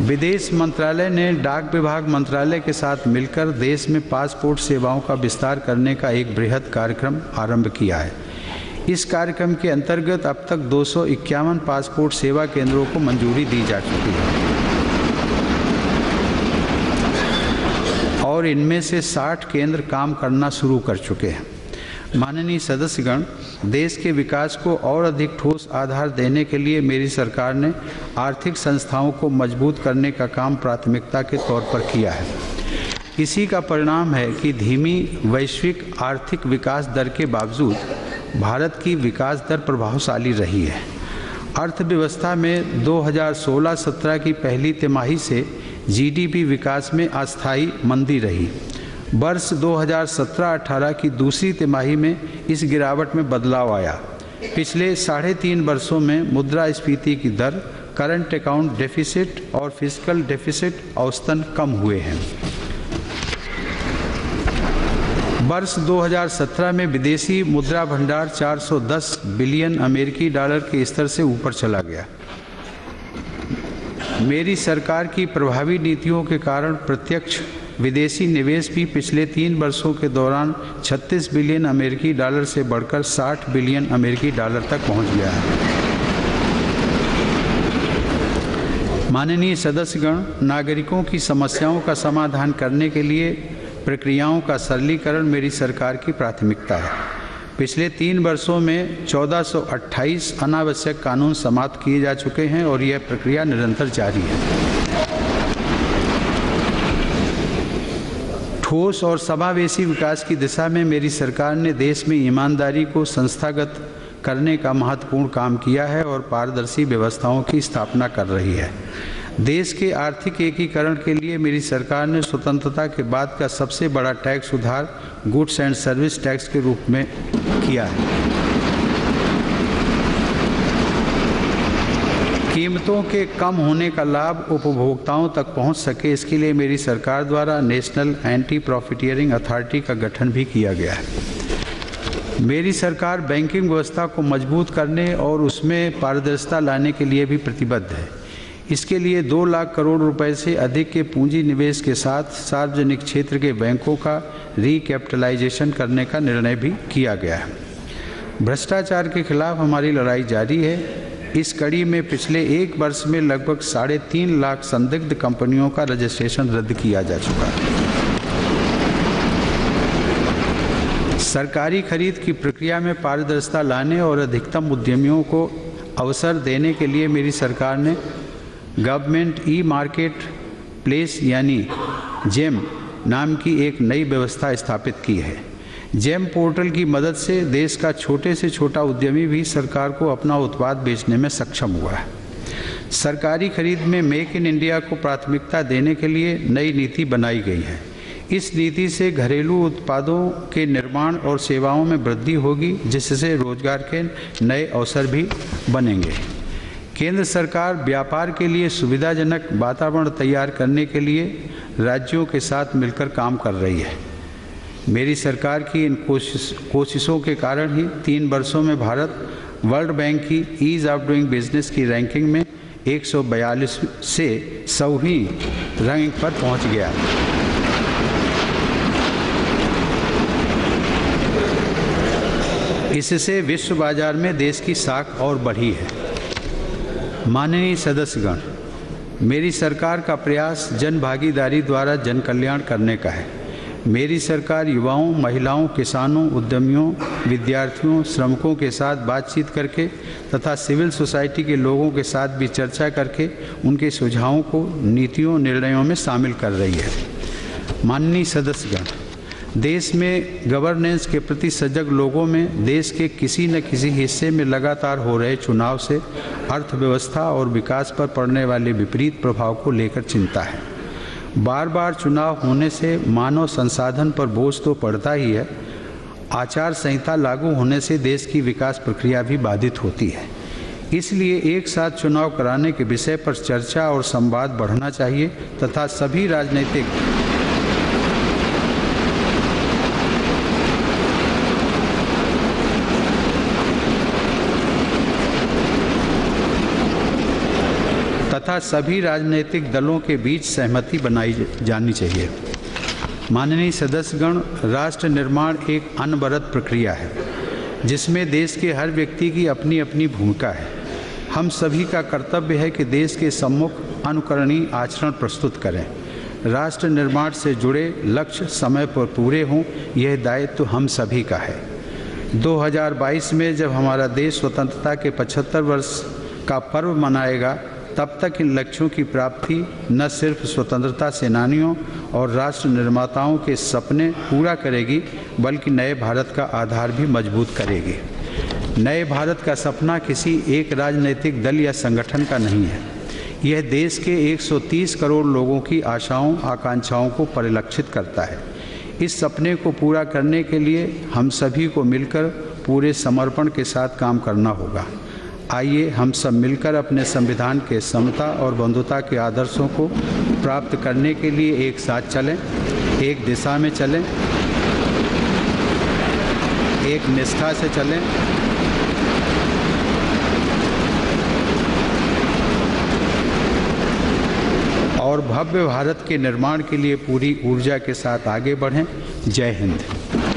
विदेश मंत्रालय ने डाक विभाग मंत्रालय के साथ मिलकर देश में पासपोर्ट सेवाओं का विस्तार करने का एक बृहद कार्यक्रम आरंभ किया है। इस कार्यक्रम के अंतर्गत अब तक 251 पासपोर्ट सेवा केंद्रों को मंजूरी दी जा चुकी है और इनमें से 60 केंद्र काम करना शुरू कर चुके हैं। माननीय सदस्यगण, देश के विकास को और अधिक ठोस आधार देने के लिए मेरी सरकार ने आर्थिक संस्थाओं को मजबूत करने का काम प्राथमिकता के तौर पर किया है। इसी का परिणाम है कि धीमी वैश्विक आर्थिक विकास दर के बावजूद भारत की विकास दर प्रभावशाली रही है। अर्थव्यवस्था में 2016-17 की पहली तिमाही से जीडीपी विकास में अस्थायी मंदी रही। वर्ष 2017-18 की दूसरी तिमाही में इस गिरावट में बदलाव आया। पिछले 3.5 वर्षों में मुद्रास्फीति की दर, करंट अकाउंट डेफिसिट और फिस्कल डेफिसिट औसतन कम हुए हैं। वर्ष 2017 में विदेशी मुद्रा भंडार 410 बिलियन अमेरिकी डॉलर के स्तर से ऊपर चला गया। मेरी सरकार की प्रभावी नीतियों के कारण प्रत्यक्ष विदेशी निवेश भी पिछले 3 वर्षों के दौरान 36 बिलियन अमेरिकी डॉलर से बढ़कर 60 बिलियन अमेरिकी डॉलर तक पहुंच गया है। माननीय सदस्यगण, नागरिकों की समस्याओं का समाधान करने के लिए प्रक्रियाओं का सरलीकरण मेरी सरकार की प्राथमिकता है। पिछले 3 वर्षों में 1428 अनावश्यक कानून समाप्त किए जा चुके हैं और यह प्रक्रिया निरंतर जारी है। ठोस और समावेशी विकास की दिशा में मेरी सरकार ने देश में ईमानदारी को संस्थागत करने का महत्वपूर्ण काम किया है और पारदर्शी व्यवस्थाओं की स्थापना कर रही है। देश के आर्थिक एकीकरण के लिए मेरी सरकार ने स्वतंत्रता के बाद का सबसे बड़ा टैक्स सुधार गुड्स एंड सर्विस टैक्स के रूप में किया है। कीमतों के कम होने का लाभ उपभोक्ताओं तक पहुंच सके, इसके लिए मेरी सरकार द्वारा नेशनल एंटी प्रॉफिटियरिंग अथॉरिटी का गठन भी किया गया है। मेरी सरकार बैंकिंग व्यवस्था को मजबूत करने और उसमें पारदर्शिता लाने के लिए भी प्रतिबद्ध है। इसके लिए 2 लाख करोड़ रुपए से अधिक के पूंजी निवेश के साथ सार्वजनिक क्षेत्र के बैंकों का रिकैपिटलाइजेशन करने का निर्णय भी किया गया है। भ्रष्टाचार के खिलाफ हमारी लड़ाई जारी है। इस कड़ी में पिछले 1 वर्ष में लगभग 3.5 लाख संदिग्ध कंपनियों का रजिस्ट्रेशन रद्द किया जा चुका है। सरकारी खरीद की प्रक्रिया में पारदर्शिता लाने और अधिकतम उद्यमियों को अवसर देने के लिए मेरी सरकार ने गवर्नमेंट ई मार्केट प्लेस यानी जेम नाम की एक नई व्यवस्था स्थापित की है। जेम पोर्टल की मदद से देश का छोटे से छोटा उद्यमी भी सरकार को अपना उत्पाद बेचने में सक्षम हुआ है। सरकारी खरीद में मेक इन इंडिया को प्राथमिकता देने के लिए नई नीति बनाई गई है। इस नीति से घरेलू उत्पादों के निर्माण और सेवाओं में वृद्धि होगी, जिससे रोजगार के नए अवसर भी बनेंगे। केंद्र सरकार व्यापार के लिए सुविधाजनक वातावरण तैयार करने के लिए राज्यों के साथ मिलकर काम कर रही है। मेरी सरकार की इन कोशिशों के कारण ही 3 वर्षों में भारत वर्ल्ड बैंक की ईज ऑफ डूइंग बिजनेस की रैंकिंग में 142 से 100वीं रैंक पर पहुंच गया। इससे विश्व बाजार में देश की साख और बढ़ी है। माननीय सदस्यगण, मेरी सरकार का प्रयास जन भागीदारी द्वारा जन कल्याण करने का है। मेरी सरकार युवाओं, महिलाओं, किसानों, उद्यमियों, विद्यार्थियों, श्रमिकों के साथ बातचीत करके तथा सिविल सोसाइटी के लोगों के साथ भी चर्चा करके उनके सुझावों को नीतियों, निर्णयों में शामिल कर रही है। माननीय सदस्यगण, देश में गवर्नेंस के प्रति सजग लोगों में देश के किसी न किसी हिस्से में लगातार हो रहे चुनाव से अर्थव्यवस्था और विकास पर पड़ने वाले विपरीत प्रभाव को लेकर चिंता है। बार बार चुनाव होने से मानव संसाधन पर बोझ तो पड़ता ही है, आचार संहिता लागू होने से देश की विकास प्रक्रिया भी बाधित होती है। इसलिए एक साथ चुनाव कराने के विषय पर चर्चा और संवाद बढ़ना चाहिए तथा सभी राजनीतिक दलों के बीच सहमति बनाई जानी चाहिए। माननीय सदस्यगण, राष्ट्र निर्माण एक अनवरत प्रक्रिया है जिसमें देश के हर व्यक्ति की अपनी अपनी भूमिका है। हम सभी का कर्तव्य है कि देश के सम्मुख अनुकरणीय आचरण प्रस्तुत करें। राष्ट्र निर्माण से जुड़े लक्ष्य समय पर पूरे हों, यह दायित्व हम सभी का है। 2022 में जब हमारा देश स्वतंत्रता के 75 वर्ष का पर्व मनाएगा, तब तक इन लक्ष्यों की प्राप्ति न सिर्फ स्वतंत्रता सेनानियों और राष्ट्र निर्माताओं के सपने पूरा करेगी, बल्कि नए भारत का आधार भी मजबूत करेगी। नए भारत का सपना किसी एक राजनीतिक दल या संगठन का नहीं है। यह देश के 130 करोड़ लोगों की आशाओं, आकांक्षाओं को परिलक्षित करता है। इस सपने को पूरा करने के लिए हम सभी को मिलकर पूरे समर्पण के साथ काम करना होगा। आइए हम सब मिलकर अपने संविधान के समता और बंधुता के आदर्शों को प्राप्त करने के लिए एक साथ चलें, एक दिशा में चलें, एक निष्ठा से चलें और भव्य भारत के निर्माण के लिए पूरी ऊर्जा के साथ आगे बढ़ें। जय हिंद।